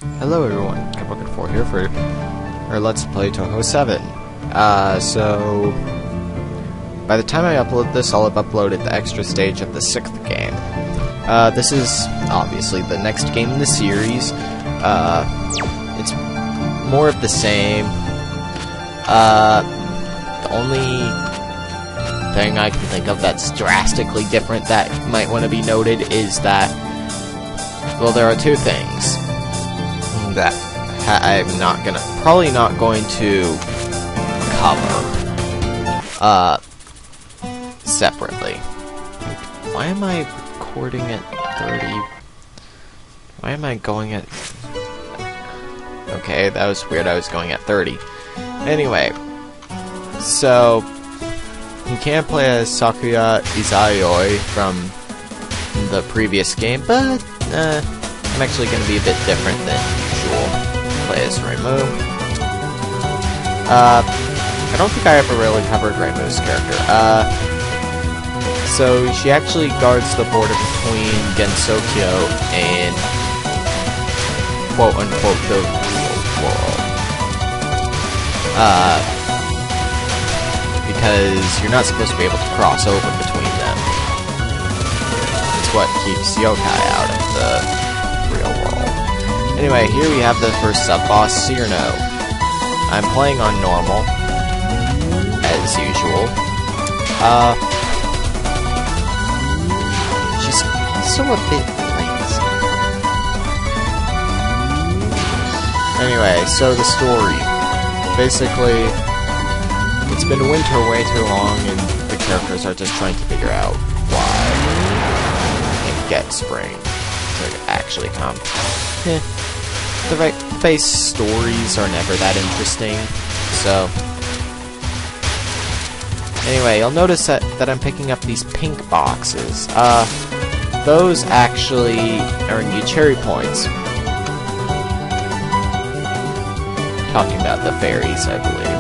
Hello everyone, Captain4 here for our Let's Play Touhou 7. So by the time I upload this, I'll have uploaded the extra stage of the 6th game. This is obviously the next game in the series. It's more of the same. The only thing I can think of that's drastically different that might want to be noted is that, well, there are two things that I'm probably not going to cover separately. Why am I recording at 30? Why am I going at... Okay, that was weird, I was going at 30. Anyway, so you can play as Sakuya-A from the previous game, but I'm actually going to be a bit different than usual. Play as Reimu. I don't think I ever really covered Reimu's character. So she actually guards the border between Gensokyo and quote-unquote the real world. Because you're not supposed to be able to cross over between them. It's what keeps yokai out of the real world. Anyway, here we have the first sub-boss, Cyrano. I'm playing on normal, as usual. She's also a bit lazy. Anyway, so the story. Basically, it's been winter way too long, and the characters are just trying to figure out why and get spring to actually come. The right-based stories are never that interesting, so... Anyway, you'll notice that I'm picking up these pink boxes. Those actually earn you cherry points. Talking about the fairies, I believe.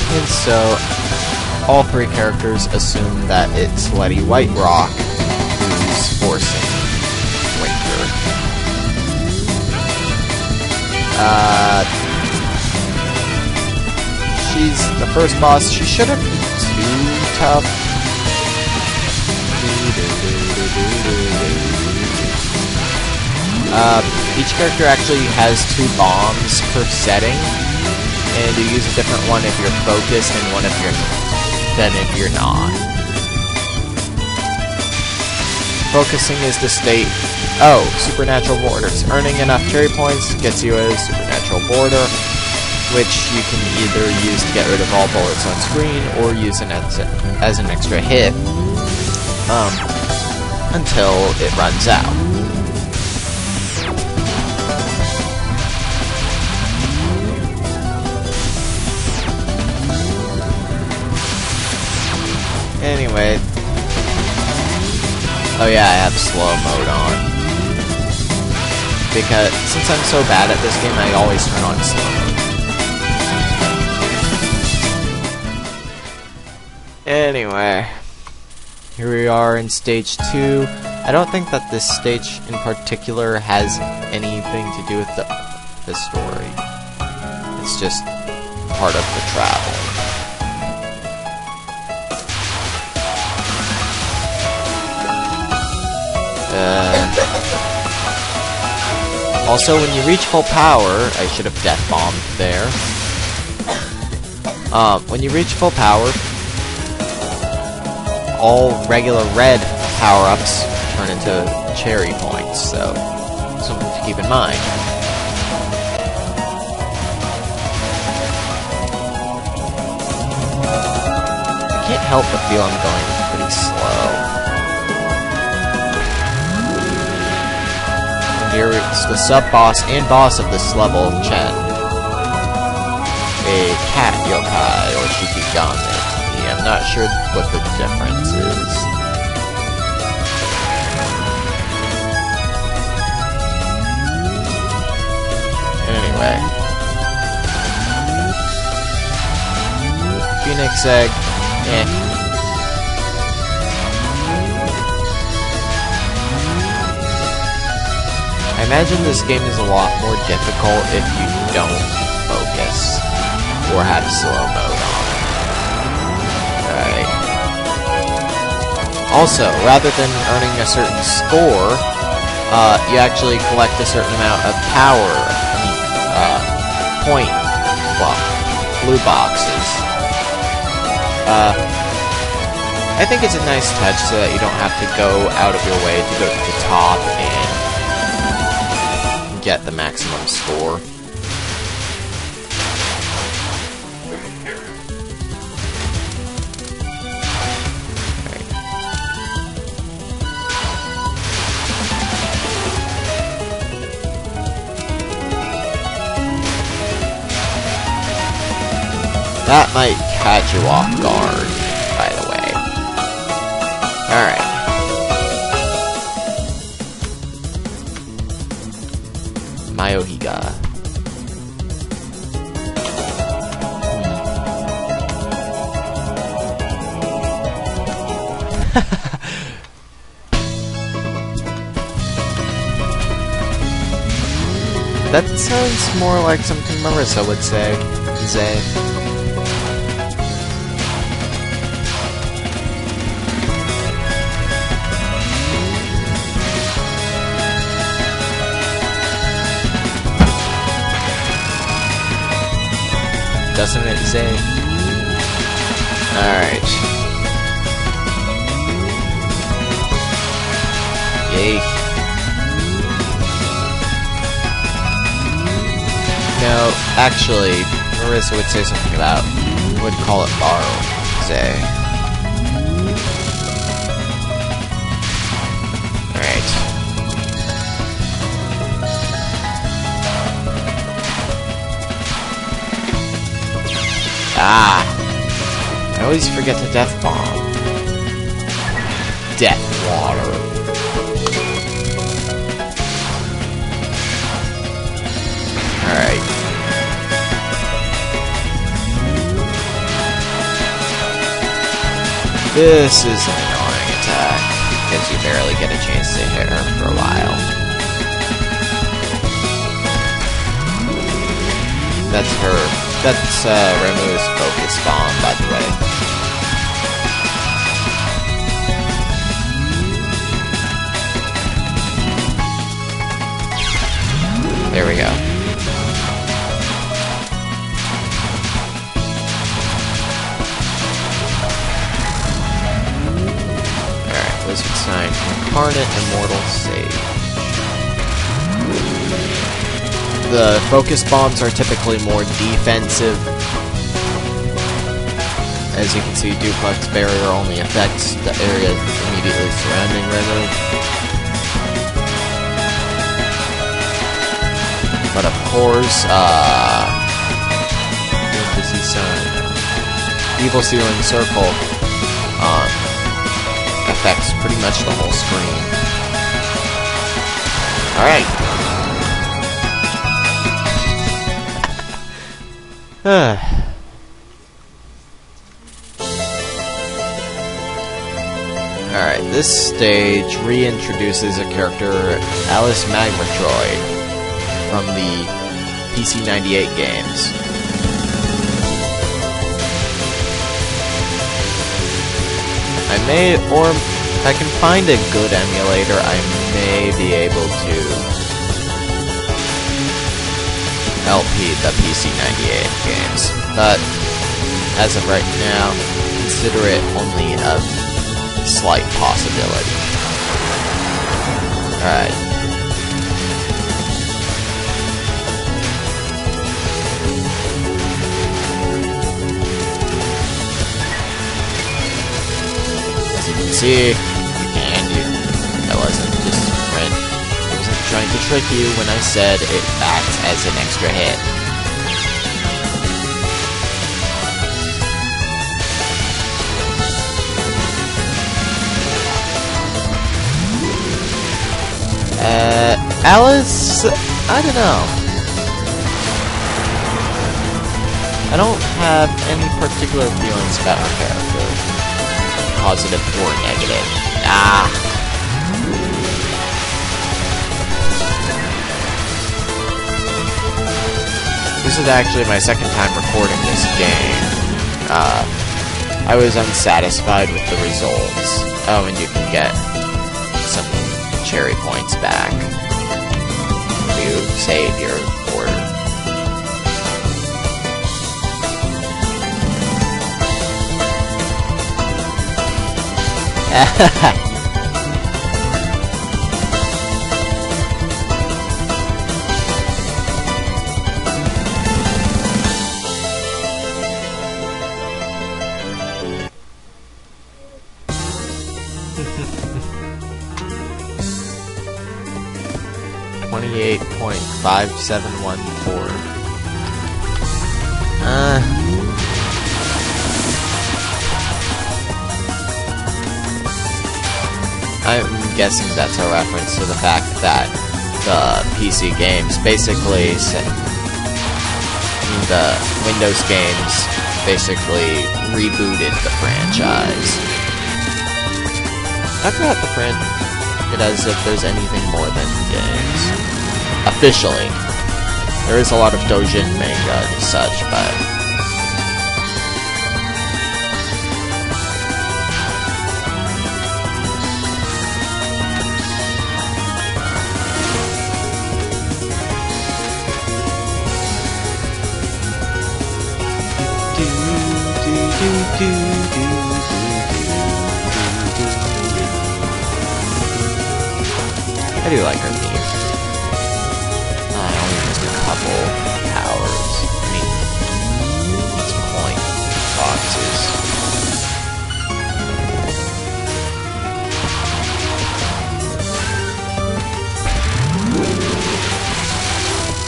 And so, all three characters assume that it's Letty White Rock who's forcing Winter. She's the first boss. She shouldn't be too tough. Each character actually has 2 bombs per setting. And you use a different one if you're focused and one if you're not. Focusing is to state, oh, supernatural borders. Earning enough cherry points gets you a supernatural border, which you can either use to get rid of all bullets on screen or use it as an extra hit until it runs out. Anyway, oh yeah, I have slow mode on. Because since I'm so bad at this game, I always turn on slow mode. Anyway, here we are in stage 2. I don't think that this stage in particular has anything to do with the story. It's just part of the travel. Also, when you reach full power, I should have death bombed there. When you reach full power, all regular red power-ups turn into cherry points, so something to keep in mind. I can't help but feel I'm going pretty slow. Here is the sub-boss and boss of this level, Chen. A cat yokai, or Shikigami. I'm not sure what the difference is. Phoenix Egg, eh. I imagine this game is a lot more difficult if you don't focus or have slow mode on. Alright. Also, rather than earning a certain score, you actually collect a certain amount of power. Point, well, blue boxes. I think it's a nice touch so that you don't have to go out of your way to go to the top and get the maximum score. That might catch you off guard, by the way. Alright. Mayohiga. That sounds more like something Marissa would say. Zay. Doesn't it say? Alright. Yay. No, actually, Marissa would say something about, would call it borrow. Say. Alright. Ah! I always forget the death bomb. Death water. Alright. This is an annoying attack, because you barely get a chance to hit her for a while. That's her. That's Remu's focus bomb, by the way. There we go. Alright, Wizard Sign, Incarnate, Immortal, Sage. The focus bombs are typically more defensive. As you can see, Duplex Barrier only affects the area immediately surrounding Remu. But of course, Evil Sealing Circle affects pretty much the whole screen. Alright. Alright, this stage reintroduces a character, Alice Magmatroid, from the PC-98 games. I may, or if I can find a good emulator, I may be able to LP the PC-98 games, but as of right now, consider it only a slight possibility. Alright. As you can see, I wasn't trying to trick you when I said it acts as an extra hit. Alice, I don't know. I I don't have any particular feelings about her character. Positive or negative. This is actually my second time recording this game. I was unsatisfied with the results. Oh, and you can get some cherry points back if you save your order. .5714. I'm guessing that's a reference to the fact that the PC games basically, the Windows games basically rebooted the franchise. Talk about the it as if there's anything more than games. Officially. There is a lot of doujin manga and such, but I do like her theme. I only used a couple powers. I mean, some coin boxes.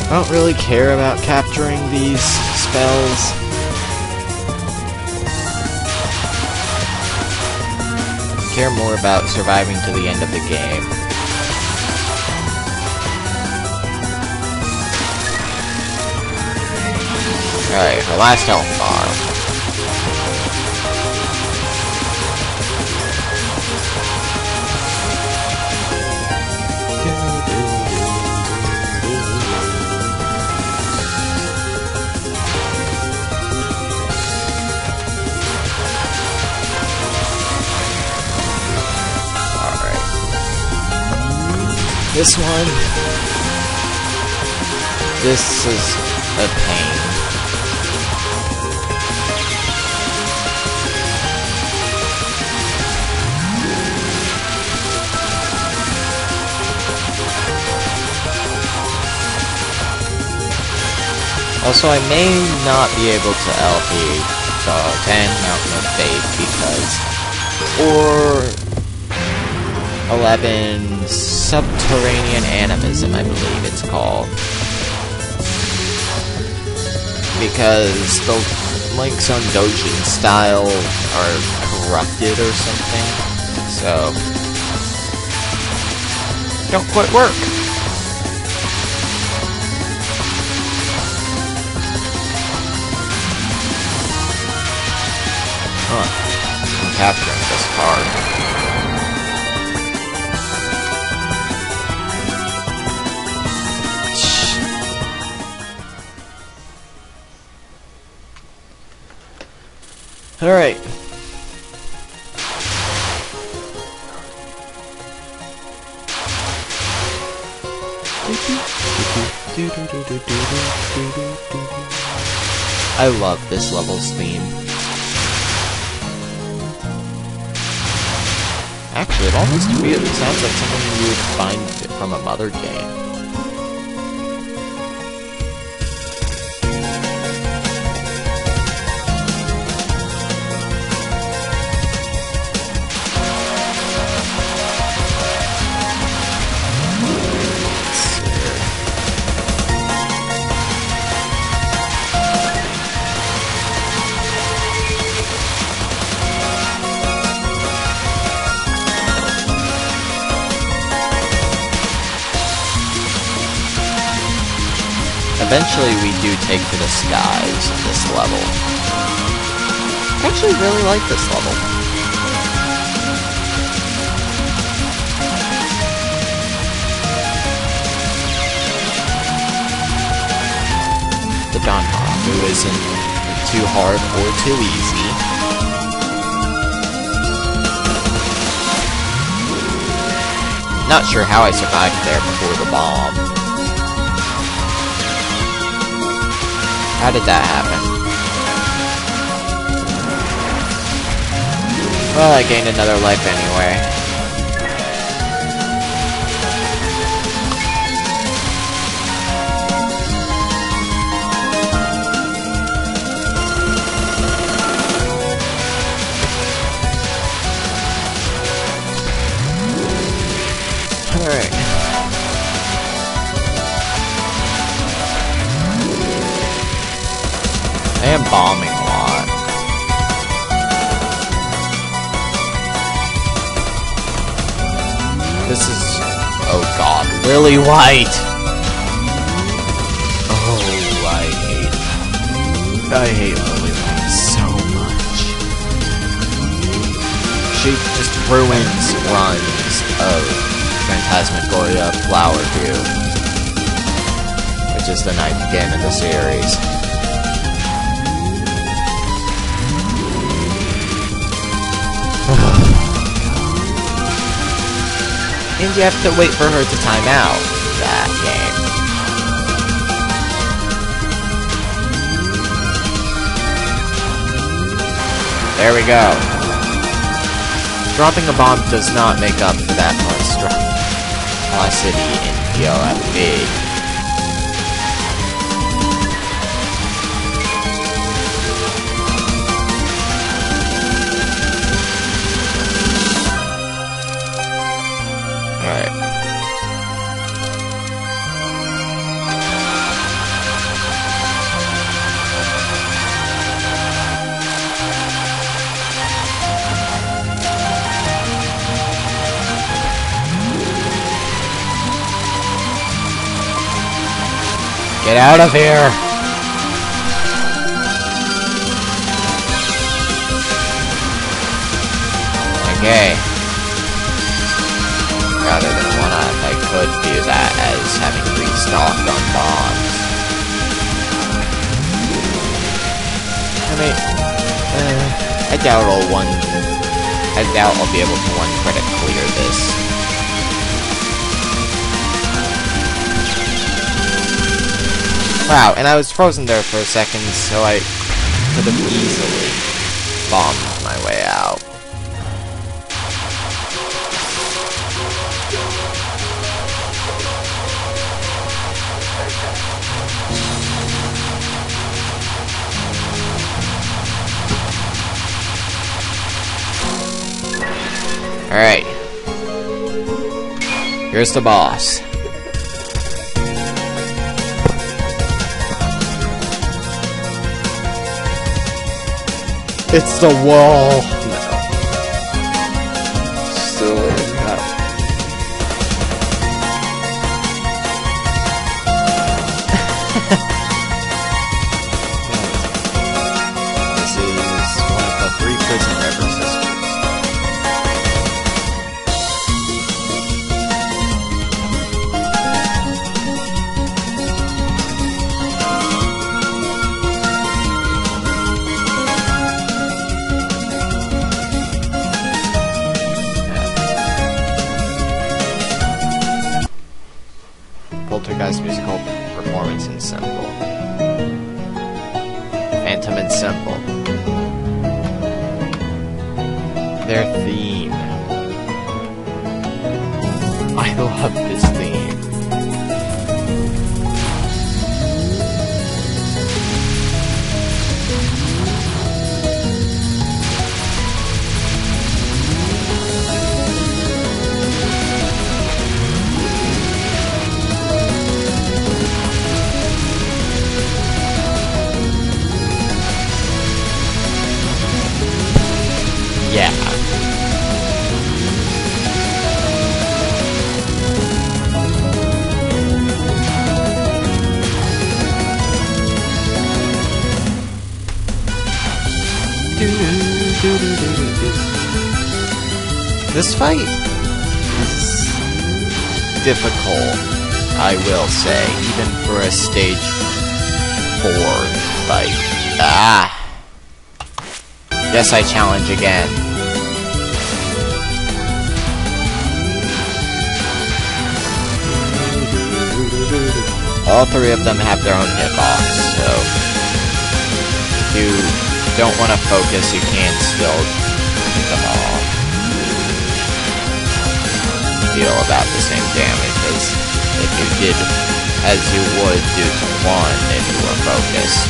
I don't really care about capturing these spells. I care more about surviving to the end of the game. Alright, the last health bar. Alright. This one. This is a pain. Also, I may not be able to LP the 10 Mountain of Fate because... or 11 Subterranean Animism, I believe it's called. Because the links on Doujin style are corrupted or something. So... don't quite work. I'm capturing this card. Alright. I love this level's theme. Actually, it almost really sounds like something you would find from a Mother game. eventually we do take to the skies in this level. I actually really like this level. The Danmaru isn't too hard or too easy. Not sure how I survived there before the bomb. How did that happen? Well, I gained another life anyway. Alright. I am bombing a lot. This is... oh god, Lily White! Oh, I hate Lily White so much. She just ruins runs of Phantasmagoria Flower View, which is the 9th game in the series. And you have to wait for her to time out that game. There we go. Dropping a bomb does not make up for that monstrosity in POFB. Get out of here! Okay. Rather than one, I could view that as having restocked on bombs. I mean, I doubt I'll be able to one credit clear this. Wow, and I was frozen there for a second, so I could have easily bombed my way out. Alright. Here's the boss. It's the wall! No. Still no. This is one of the 3 prison river sisters. Poltergeist musical performance ensemble. Phantom ensemble. Their theme. I love this theme. Yeah. This fight is difficult, I will say, even for a stage 4 fight. Ah! Yes, I challenge again. All 3 of them have their own hitbox, so if you don't want to focus, you can still hit them all. Deal about the same damage as if you did as you would do to one if you were focused.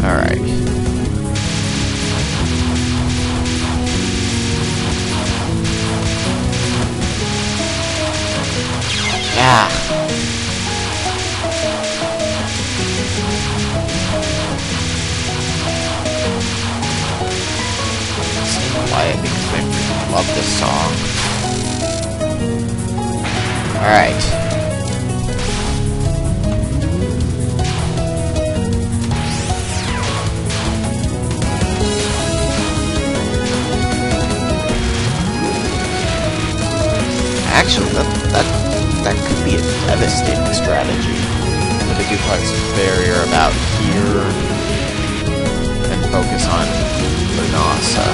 Alright. Ah. Stay quiet because I love this song. Alright. Actually, that could be a devastating strategy. Put the duplex barrier about here and focus on Lunasa.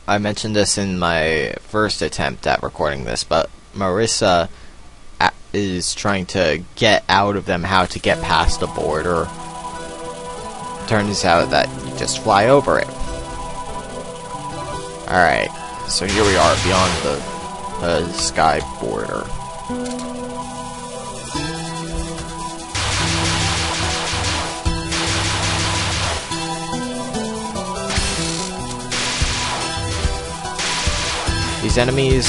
I mentioned this in my first attempt at recording this, but Marissa is trying to get out of them how to get past the border. Turns out that you just fly over it. Alright, so here we are beyond the sky border. These enemies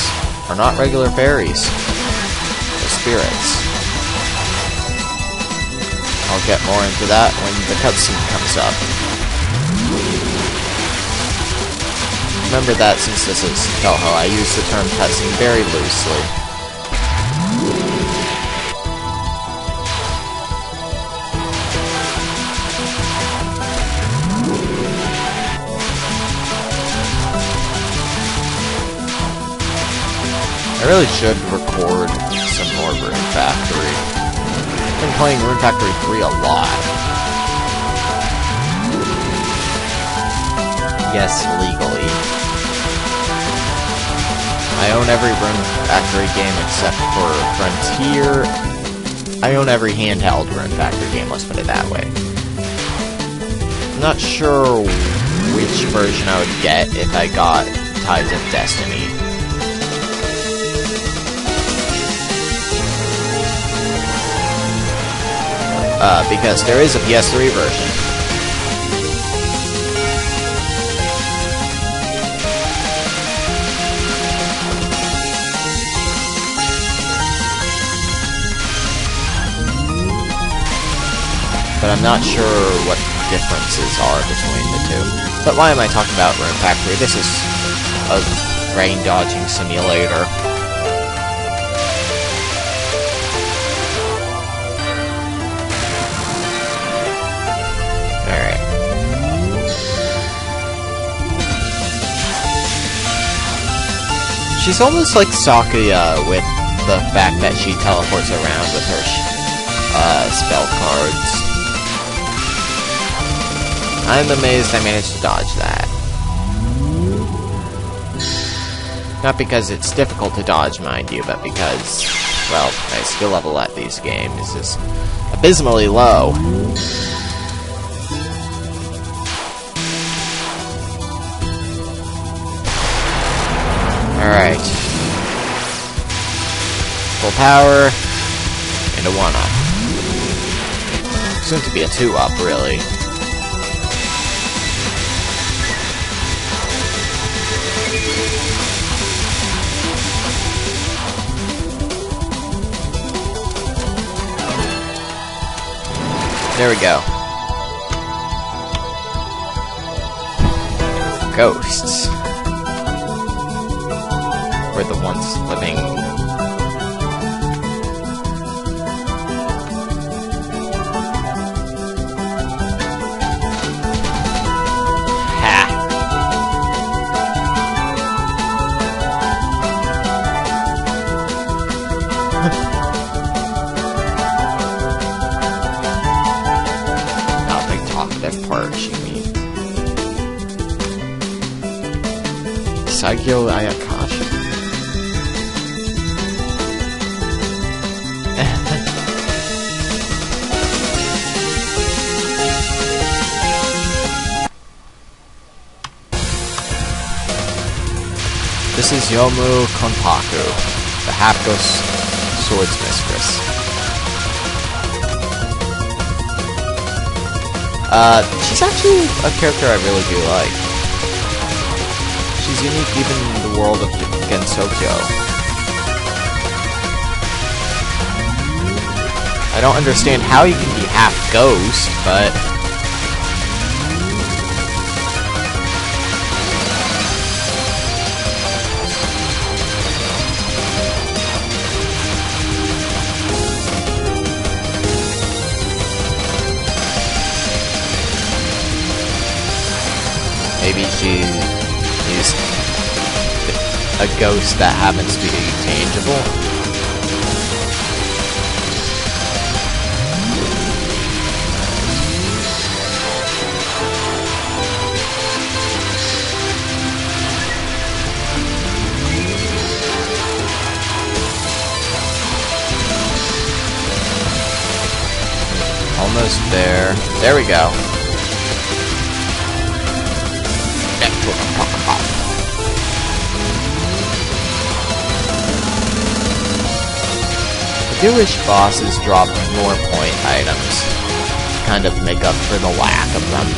are not regular fairies. They're spirits. I'll get more into that when the cutscene comes up. Remember that since this is Touhou, I use the term cutscene very loosely. I really should record some more Rune Factory. I've been playing Rune Factory 3 a lot. Yes, legally. I own every Rune Factory game except for Frontier. I own every handheld Rune Factory game, let's put it that way. I'm not sure which version I would get if I got Tides of Destiny. Because there is a PS3 version. But I'm not sure what differences are between the two. But why am I talking about Rune Factory? This is a rain dodging simulator. She's almost like Sakuya with the fact that she teleports around with her spell cards. I'm amazed I managed to dodge that. Not because it's difficult to dodge, mind you, but because, well, my skill level at these games is abysmally low. Alright. Full power, and a 1-up. Soon to be a 2-up, really. There we go. Ghosts. We're the ones living. Ha! Not the talkative part, you mean. Sakuya-A. This is Yomu Konpaku, the half-ghost swords mistress. She's actually a character I really do like. She's unique even in the world of Gensokyo. I don't understand how you can be half-ghost, but... maybe she's a ghost that happens to be tangible. Almost there. There we go. I do wish bosses dropped more point items to kind of make up for the lack of them,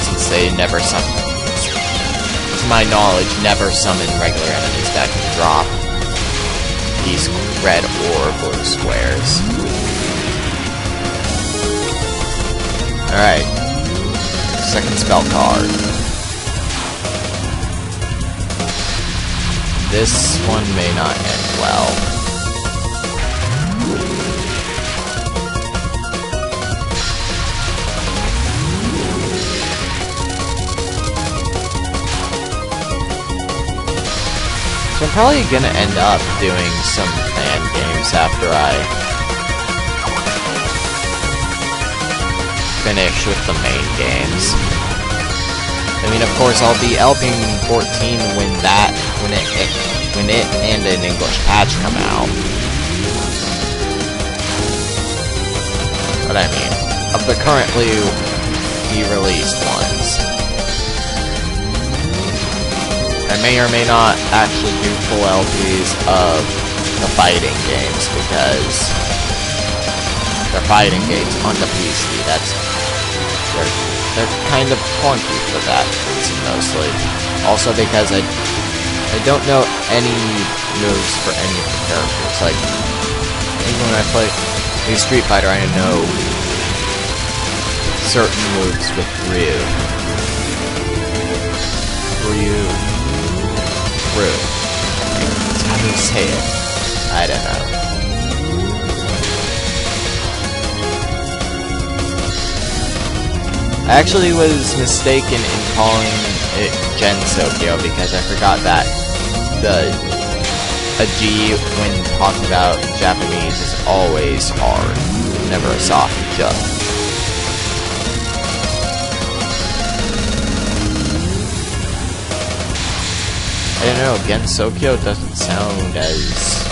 since they never to my knowledge, never summon regular enemies that can drop these red or blue squares. Alright. Second spell card. This one may not end well. So I'm probably gonna end up doing some fan games after I finish with the main games. I mean, of course, I'll be Elping 14 when it and an English patch come out. But I mean, of the currently released ones, I may or may not actually do full LPs of the fighting games because they're fighting games on the PC. They're kind of clunky for that reason mostly. Also because I don't know any moves for any of the characters. Like, even when I play a Street Fighter, I know certain moves with Ryu. That's how you say it. I don't know. I actually was mistaken in calling it Gensokyo because I forgot that a G when talking about Japanese is always hard, never a soft J. know, Gensokyo doesn't sound as...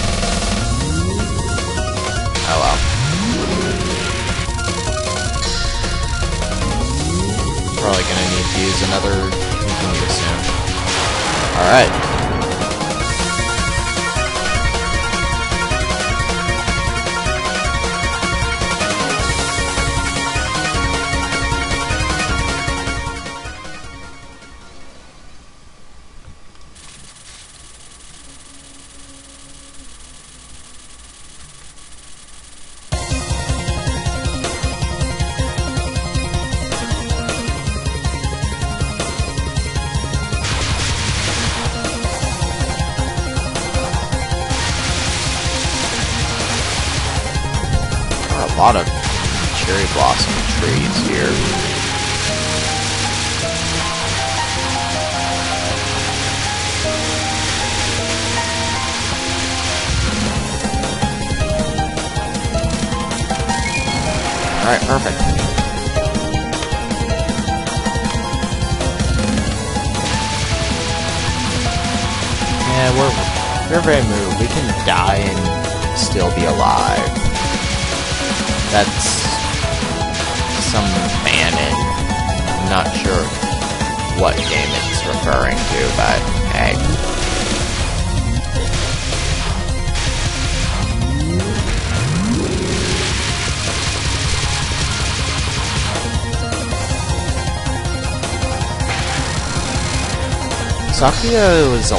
Oh well. Probably gonna need to use another continue soon. Alright. A lot of cherry blossom trees here. Alright, perfect. Yeah, we're very moved. We can die and still be alive. That's some fanon. I'm not sure what game it's referring to, but hey. Sakuya was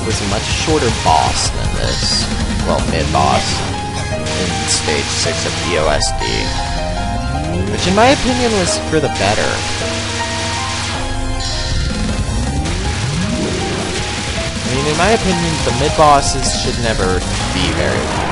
was a much shorter boss than this. Well, mid-boss. In stage 6 of DOSD, which in my opinion was for the better. I mean, in my opinion, the mid-bosses should never be very long.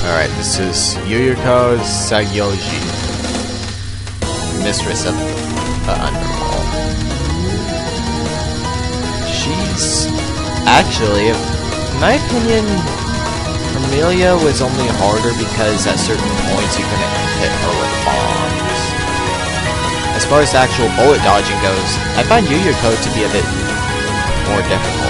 Alright, this is Yuyuko Sagyoji, Mistress of the Underworld. She's actually, in my opinion, Amelia was only harder because at certain points you couldn't hit her with bombs. As far as actual bullet dodging goes, I find Yuyuko to be a bit more difficult.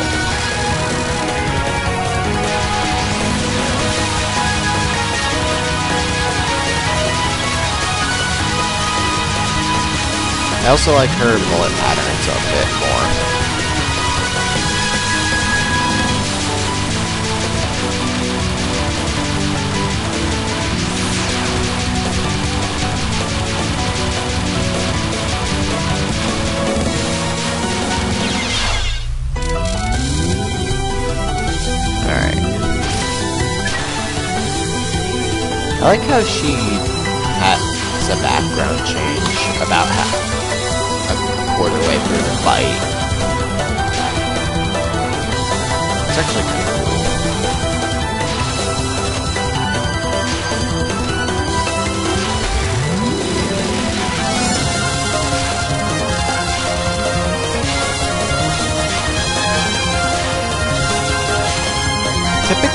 I also like her bullet patterns a bit more. I like how she has a background change about a quarter way through the fight. It's actually kind of cool.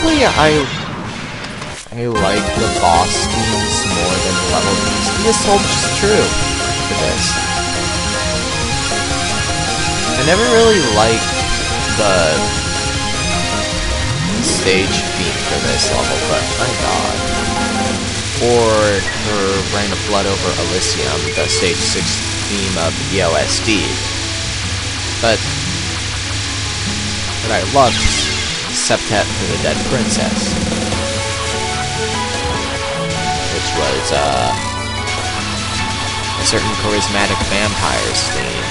Typically, I like the boss schemes more than the level schemes. This holds true for this. I never really liked the stage theme for this level, but my god. Or her Rain of Blood over Elysium, the stage 6 theme of the OSD. But what I loved is Septet for the Dead Princess, which was a certain charismatic vampire's theme.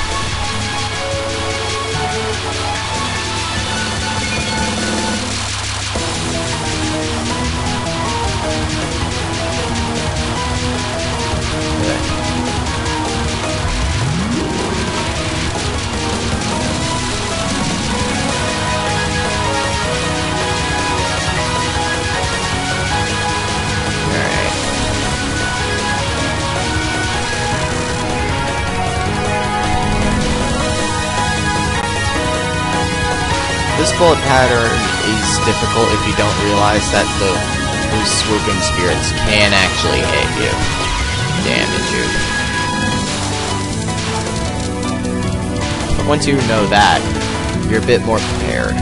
This bullet pattern is difficult if you don't realize that those swooping spirits can actually hit you, damage you. But once you know that, you're a bit more prepared.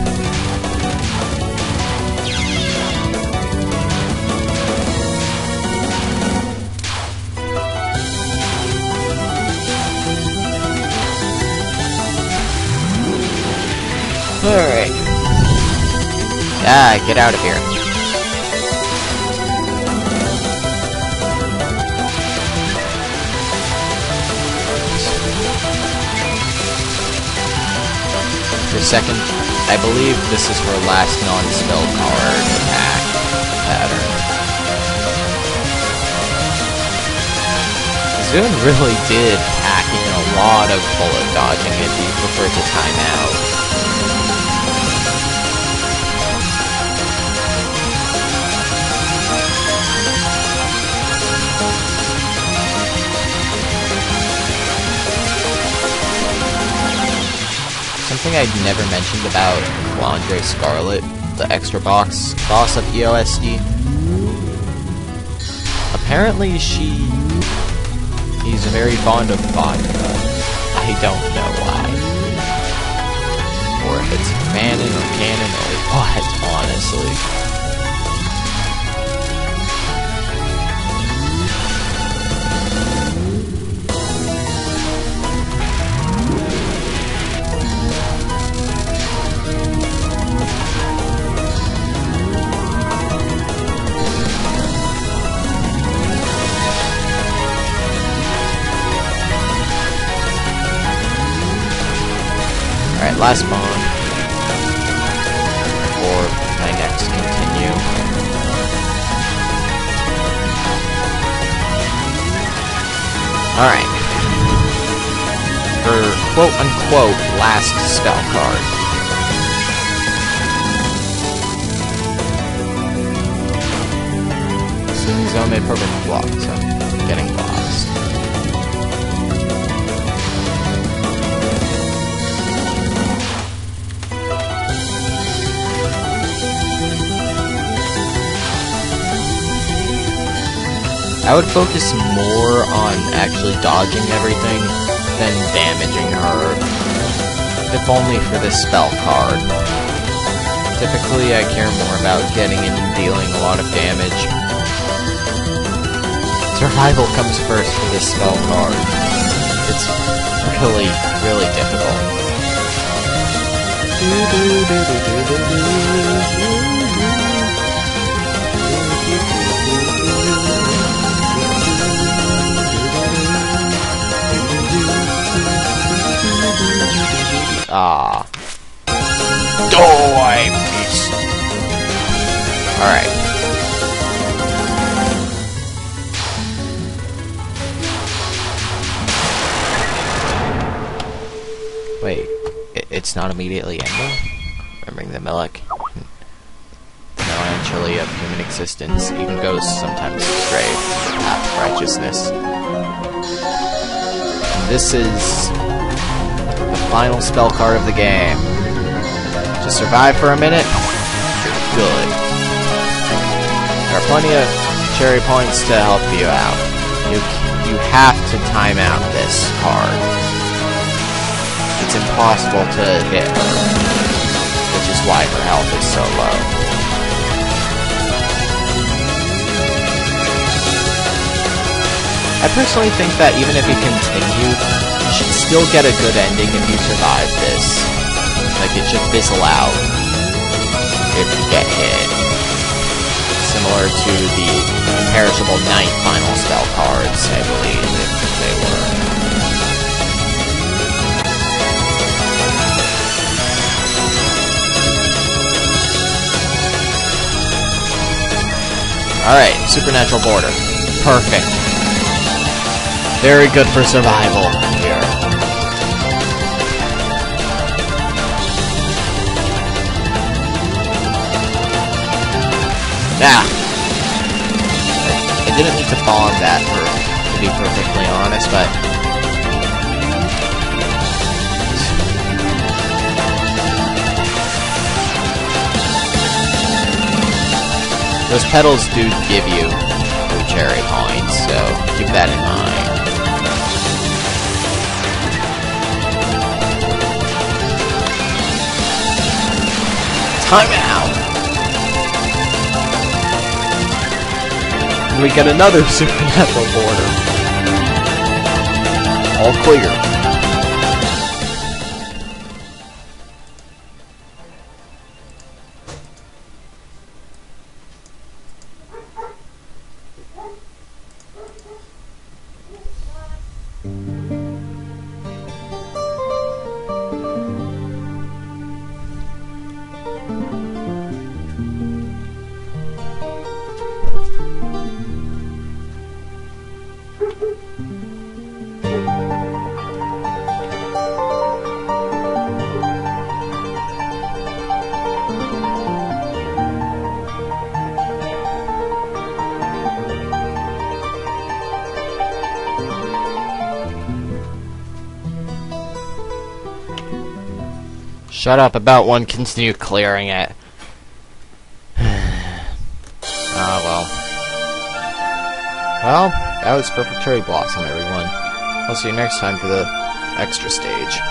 Alright. Ah, get out of here. For a second, I believe this is her last non-spell card attack pattern. Zune really did pack in a lot of bullet dodging if you prefer to time out. Something I'd never mentioned about Flandre Scarlet, the extra boss of EOSD. Apparently he's very fond of vodka. I don't know why. Or if it's canon or what, honestly. Alright, last bomb. Or my next continue. Alright. Her quote-unquote last spell card. Zone made perfect block, so I'm getting lost. I would focus more on actually dodging everything than damaging her, if only for this spell card. Typically, I care more about getting in and dealing a lot of damage. Survival comes first for this spell card. It's really, really difficult. Ah. Oh, I missed. Alright. Wait, it's not immediately ending? Remembering the Melek. The melancholy of human existence, even ghosts sometimes stray from the path of righteousness. And this is the final spell card of the game. Just survive for a minute, you're good. There are plenty of cherry points to help you out. You have to time out this card. It's impossible to hit her, which is why her health is so low. I personally think that even if you continue, you should still get a good ending if you survive this. Like, it should fizzle out if you get hit. Similar to the imperishable Night final spell cards, I believe, if they were. Alright, supernatural border. Perfect. Very good for survival here. Nah. I didn't need to bomb that, to be perfectly honest, but... those petals do give you 2 cherry points, so keep that in mind. Time out! And we get another supernatural border. All clear. Shut up about one, continue clearing it. Ah, well. Well, that was Perfect Cherry Blossom, everyone. I'll see you next time for the extra stage.